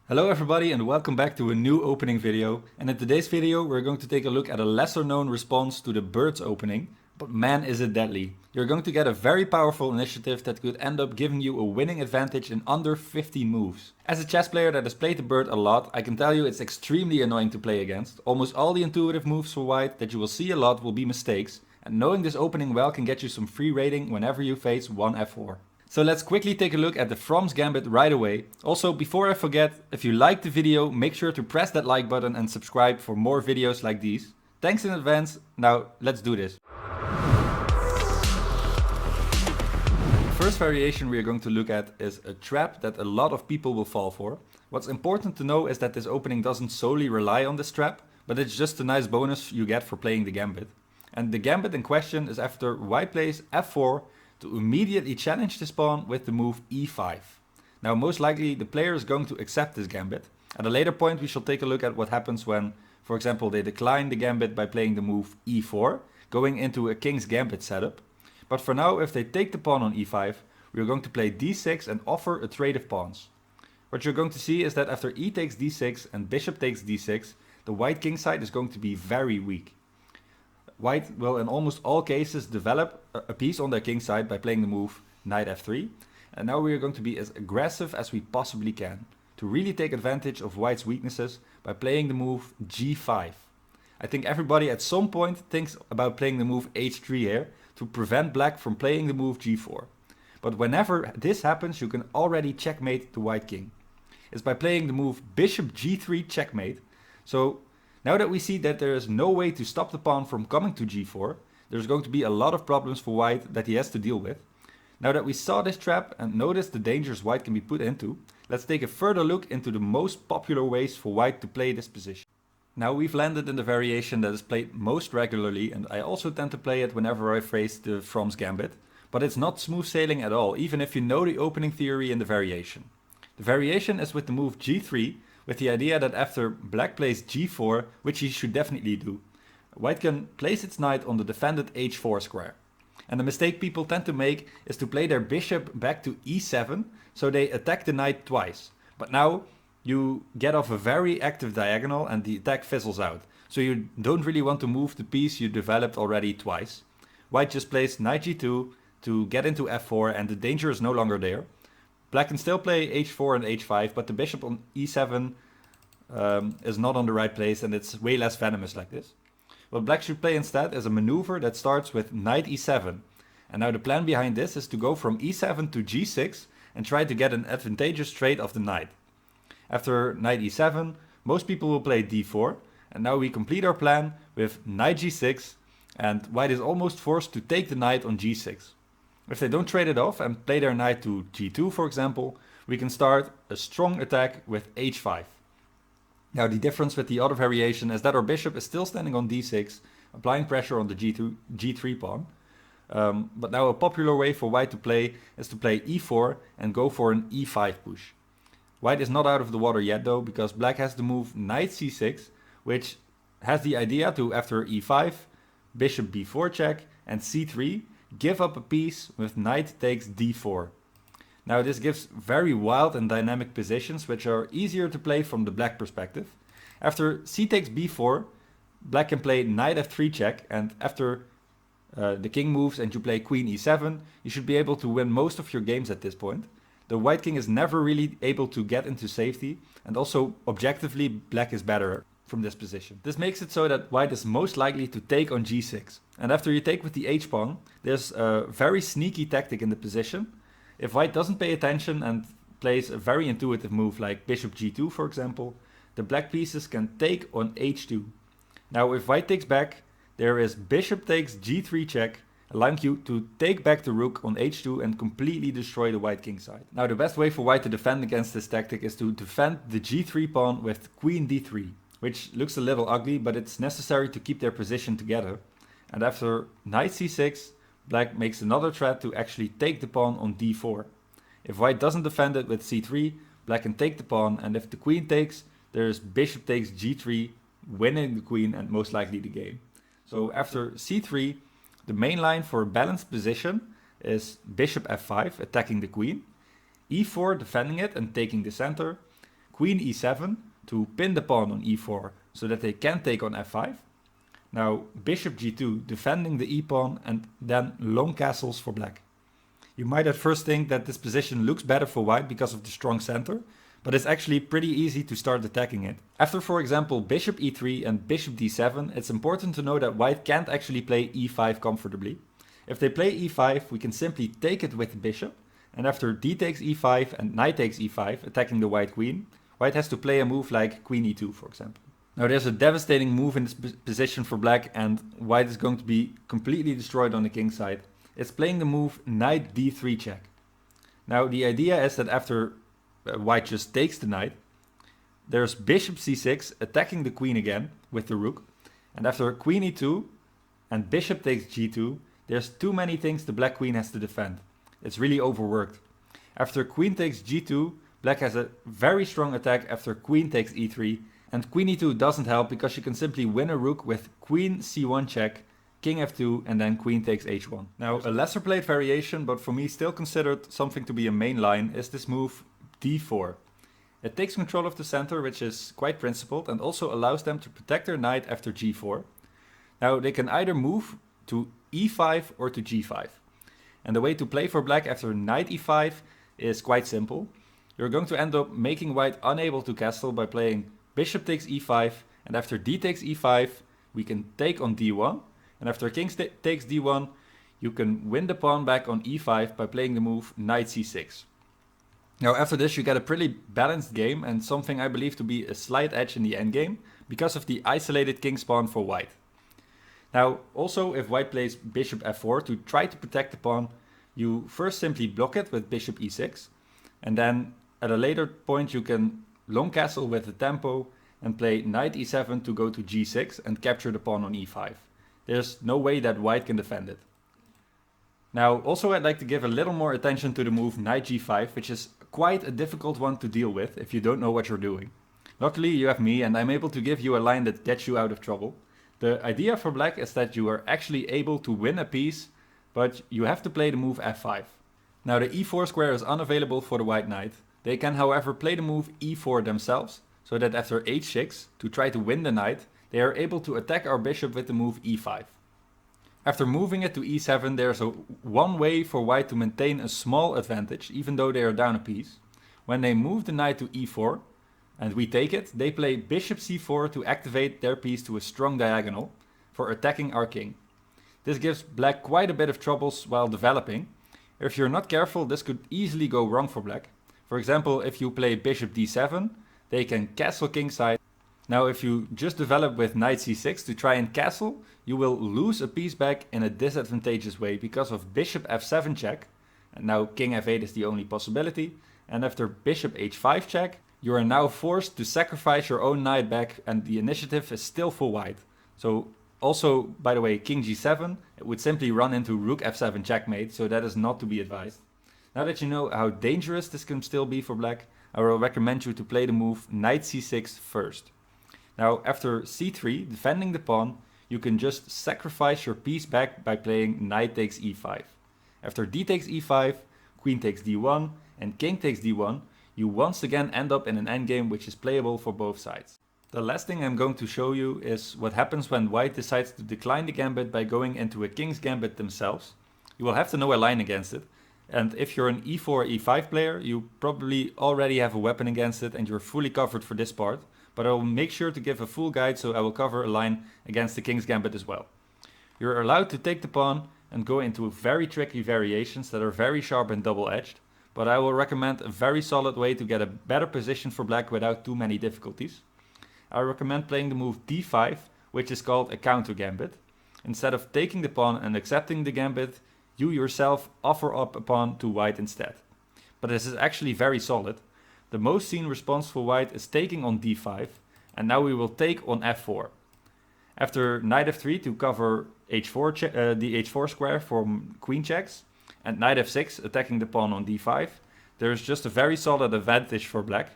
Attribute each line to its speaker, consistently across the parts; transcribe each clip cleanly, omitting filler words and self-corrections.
Speaker 1: Hello everybody and welcome back to a new opening video. And in today's video we're going to take a look at a lesser known response to the birds opening, but man is it deadly. You're going to get a very powerful initiative that could end up giving you a winning advantage in under 15 moves. As a chess player that has played the bird a lot, I can tell you it's extremely annoying to play against. Almost all the intuitive moves for white that you will see a lot will be mistakes, and knowing this opening well can get you some free rating whenever you face one f4. So let's quickly take a look at the From's Gambit right away. Also, before I forget, if you liked the video, make sure to press that like button and subscribe for more videos like these. Thanks in advance. Now, let's do this. The first variation we are going to look at is a trap that a lot of people will fall for. What's important to know is that this opening doesn't solely rely on this trap, but it's just a nice bonus you get for playing the Gambit. And the Gambit in question is after white plays f4, to immediately challenge this pawn with the move e5. Now most likely the player is going to accept this gambit. At a later point we shall take a look at what happens when, for example, they decline the gambit by playing the move e4, going into a king's gambit setup. But for now, if they take the pawn on e5, we are going to play d6 and offer a trade of pawns. What you're going to see is that after e takes d6 and bishop takes d6, the white king side is going to be very weak. White will in almost all cases develop a piece on their king side by playing the move knight f3. And now we are going to be as aggressive as we possibly can to really take advantage of white's weaknesses by playing the move g5. I think everybody at some point thinks about playing the move h3 here to prevent black from playing the move g4. But whenever this happens, you can already checkmate the white king. It's by playing the move bishop g3 checkmate. So now that we see that there is no way to stop the pawn from coming to g4, there's going to be a lot of problems for white that he has to deal with. Now that we saw this trap and noticed the dangers white can be put into, let's take a further look into the most popular ways for white to play this position. Now we've landed in the variation that is played most regularly, and I also tend to play it whenever I face the From's Gambit, but it's not smooth sailing at all, even if you know the opening theory in the variation. The variation is with the move g3, with the idea that after black plays g4, which he should definitely do, white can place its knight on the defended h4 square. And the mistake people tend to make is to play their bishop back to e7, so they attack the knight twice. But now you get off a very active diagonal and the attack fizzles out. So you don't really want to move the piece you developed already twice. White just plays knight g2 to get into f4 and the danger is no longer there. Black can still play h4 and h5, but the bishop on e7 is not on the right place and it's way less venomous like this. What black should play instead is a maneuver that starts with knight e7. And now the plan behind this is to go from e7 to g6 and try to get an advantageous trade of the knight. After knight e7, most people will play d4, and now we complete our plan with knight g6, and white is almost forced to take the knight on g6. If they don't trade it off and play their knight to g2, for example, we can start a strong attack with h5. Now the difference with the other variation is that our bishop is still standing on d6, applying pressure on the g3 pawn. But now a popular way for white to play is to play e4 and go for an e5 push. White is not out of the water yet though, because black has the move knight c6, which has the idea to, after e5, bishop b4 check, and c3, give up a piece with knight takes d4. Now this gives very wild and dynamic positions which are easier to play from the black perspective. After c takes b4, black can play knight f3 check, and after the king moves and you play queen e7, you should be able to win most of your games at this point. The white king is never really able to get into safety, and also objectively black is better from this position. This makes it so that white is most likely to take on g6. And after you take with the h-pawn, there's a very sneaky tactic in the position. If white doesn't pay attention and plays a very intuitive move like bishop g2 for example, the black pieces can take on h2. Now if white takes back, there is bishop takes g3 check, allowing you to take back the rook on h2 and completely destroy the white king side. Now the best way for white to defend against this tactic is to defend the g3 pawn with queen d3. Which looks a little ugly, but it's necessary to keep their position together. And after knight c6, black makes another threat to actually take the pawn on d4. If white doesn't defend it with c3, black can take the pawn, and if the queen takes, there's bishop takes g3, winning the queen and most likely the game. So after c3, the main line for a balanced position is bishop f5, attacking the queen, e4 defending it and taking the center, queen e7 to pin the pawn on e4 so that they can take on f5. Now bishop g2 defending the e-pawn, and then long castles for black. You might at first think that this position looks better for white because of the strong center, but it's actually pretty easy to start attacking it. After, for example, bishop e3 and bishop d7, it's important to know that white can't actually play e5 comfortably. If they play e5, we can simply take it with the bishop, and after d takes e5 and knight takes e5, attacking the white queen, white has to play a move like queen e2, for example. Now there's a devastating move in this position for black, and white is going to be completely destroyed on the king side. It's playing the move knight d3 check. Now the idea is that after white just takes the knight, there's bishop c6 attacking the queen again with the rook, and after queen e2 and bishop takes g2, there's too many things the black queen has to defend. It's really overworked. After queen takes g2, black has a very strong attack after queen takes e3, and queen e2 doesn't help because you can simply win a rook with queen c1 check, king f2, and then queen takes h1. Now a lesser played variation, but for me still considered something to be a main line, is this move d4. It takes control of the center, which is quite principled, and also allows them to protect their knight after g4. Now they can either move to e5 or to g5. And the way to play for black after knight e5 is quite simple. You're going to end up making white unable to castle by playing bishop takes e5, and after d takes e5, we can take on d1, and after king takes d1, you can win the pawn back on e5 by playing the move knight c6. Now after this you get a pretty balanced game, and something I believe to be a slight edge in the endgame because of the isolated king's pawn for white. Now also, if white plays bishop f4 to try to protect the pawn, you first simply block it with bishop e6, and then at a later point you can long castle with the tempo and play knight e7 to go to g6 and capture the pawn on e5. There's no way that white can defend it. Now also I'd like to give a little more attention to the move knight g5, which is quite a difficult one to deal with if you don't know what you're doing. Luckily you have me, and I'm able to give you a line that gets you out of trouble. The idea for black is that you are actually able to win a piece, but you have to play the move f5. Now the e4 square is unavailable for the white knight. They can however play the move e4 themselves, so that after h6, to try to win the knight, they are able to attack our bishop with the move e5. After moving it to e7, there's one way for white to maintain a small advantage, even though they are down a piece. When they move the knight to e4, and we take it, they play bishop c4 to activate their piece to a strong diagonal for attacking our king. This gives black quite a bit of troubles while developing. If you're not careful, this could easily go wrong for black. For example, if you play bishop d7, they can castle kingside. Now if you just develop with knight c6 to try and castle, you will lose a piece back in a disadvantageous way because of bishop f7 check. And now king f8 is the only possibility. And after bishop h5 check, you are now forced to sacrifice your own knight back, and the initiative is still for white. So also, by the way, king g7, it would simply run into rook f7 checkmate, so that is not to be advised. Now that you know how dangerous this can still be for black, I will recommend you to play the move knight c6 first. Now after c3, defending the pawn, you can just sacrifice your piece back by playing knight takes e5. After d takes e5, queen takes d1, and king takes d1, you once again end up in an endgame which is playable for both sides. The last thing I'm going to show you is what happens when white decides to decline the gambit by going into a king's gambit themselves. You will have to know a line against it, and if you're an e4, e5 player, you probably already have a weapon against it and you're fully covered for this part, but I will make sure to give a full guide, so I will cover a line against the king's gambit as well. You're allowed to take the pawn and go into very tricky variations that are very sharp and double-edged, but I will recommend a very solid way to get a better position for black without too many difficulties. I recommend playing the move d5, which is called a counter gambit. Instead of taking the pawn and accepting the gambit, you yourself offer up a pawn to white instead. But this is actually very solid. The most seen response for white is taking on d5, and now we will take on f4. After knight f3 to cover h4 the h4 square from queen checks, and knight f6 attacking the pawn on d5, there is just a very solid advantage for black.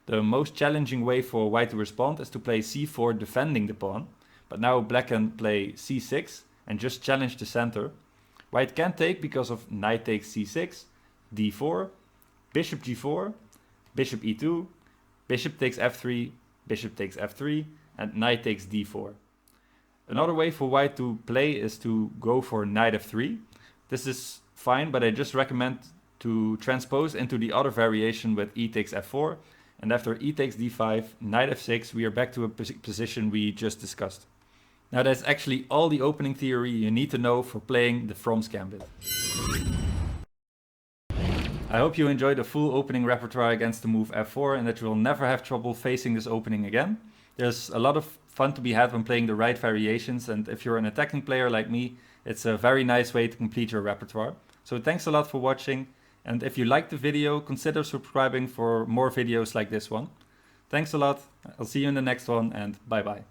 Speaker 1: The most challenging way for white to respond is to play c4 defending the pawn, but now black can play c6 and just challenge the center. White can take because of knight takes c6, d4, bishop g4, bishop e2, bishop takes f3, bishop takes f3, and knight takes d4. Another way for white to play is to go for knight f3. This is fine, but I just recommend to transpose into the other variation with e takes f4, and after e takes d5, knight f6, we are back to a position we just discussed. Now that's actually all the opening theory you need to know for playing the From's gambit. I hope you enjoyed the full opening repertoire against the move f4 and that you will never have trouble facing this opening again. There's a lot of fun to be had when playing the right variations, and if you're an attacking player like me, it's a very nice way to complete your repertoire. So thanks a lot for watching, and if you liked the video, consider subscribing for more videos like this one. Thanks a lot, I'll see you in the next one, and bye bye.